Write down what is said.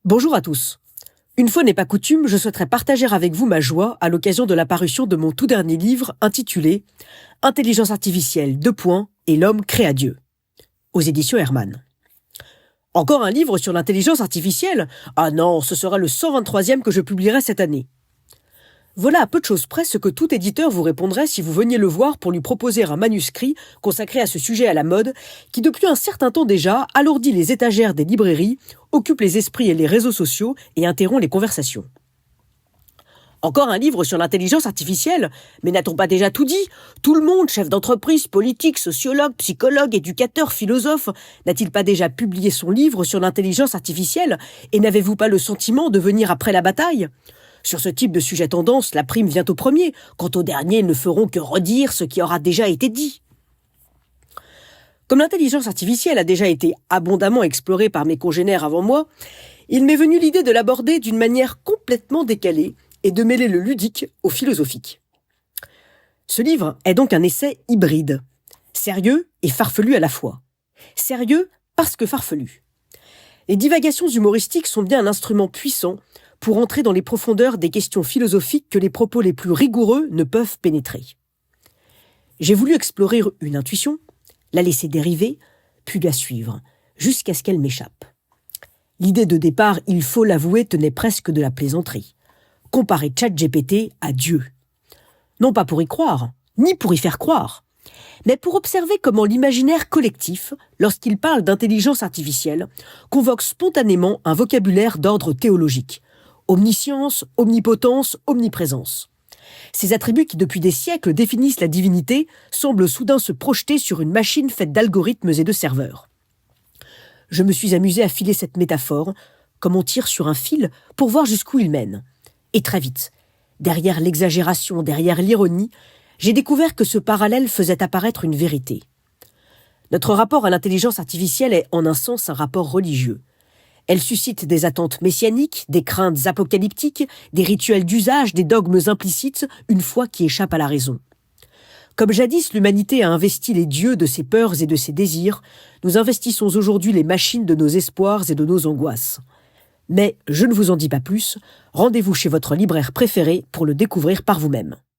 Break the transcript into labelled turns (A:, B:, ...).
A: Bonjour à tous. Une fois n'est pas coutume, je souhaiterais partager avec vous ma joie à l'occasion de la parution de mon tout dernier livre intitulé Intelligence artificielle, et l'homme créa Dieu, aux éditions Hermann. Encore un livre sur l'intelligence artificielle? Ah non, ce sera le 123e que je publierai cette année. Voilà à peu de choses près ce que tout éditeur vous répondrait si vous veniez le voir pour lui proposer un manuscrit consacré à ce sujet à la mode qui depuis un certain temps déjà alourdit les étagères des librairies, occupe les esprits et les réseaux sociaux et interrompt les conversations. Encore un livre sur l'intelligence artificielle? Mais n'a-t-on pas déjà tout dit? Tout le monde, chef d'entreprise, politique, sociologue, psychologue, éducateur, philosophe, n'a-t-il pas déjà publié son livre sur l'intelligence artificielle? Et n'avez-vous pas le sentiment de venir après la bataille? Sur ce type de sujet tendance, la prime vient au premier. Quant aux derniers, ils ne feront que redire ce qui aura déjà été dit. Comme l'intelligence artificielle a déjà été abondamment explorée par mes congénères avant moi, il m'est venu l'idée de l'aborder d'une manière complètement décalée et de mêler le ludique au philosophique. Ce livre est donc un essai hybride, sérieux et farfelu à la fois. Sérieux parce que farfelu. Les divagations humoristiques sont bien un instrument puissant pour entrer dans les profondeurs des questions philosophiques que les propos les plus rigoureux ne peuvent pénétrer. J'ai voulu explorer une intuition, la laisser dériver, puis la suivre, jusqu'à ce qu'elle m'échappe. L'idée de départ, il faut l'avouer, tenait presque de la plaisanterie. Comparer ChatGPT à Dieu. Non pas pour y croire, ni pour y faire croire, mais pour observer comment l'imaginaire collectif, lorsqu'il parle d'intelligence artificielle, convoque spontanément un vocabulaire d'ordre théologique. Omniscience, omnipotence, omniprésence. Ces attributs qui, depuis des siècles, définissent la divinité, semblent soudain se projeter sur une machine faite d'algorithmes et de serveurs. Je me suis amusé à filer cette métaphore, comme on tire sur un fil, pour voir jusqu'où il mène. Et très vite, derrière l'exagération, derrière l'ironie, j'ai découvert que ce parallèle faisait apparaître une vérité. Notre rapport à l'intelligence artificielle est, en un sens, un rapport religieux. Elle suscite des attentes messianiques, des craintes apocalyptiques, des rituels d'usage, des dogmes implicites, une foi qui échappe à la raison. Comme jadis l'humanité a investi les dieux de ses peurs et de ses désirs, nous investissons aujourd'hui les machines de nos espoirs et de nos angoisses. Mais je ne vous en dis pas plus, rendez-vous chez votre libraire préféré pour le découvrir par vous-même.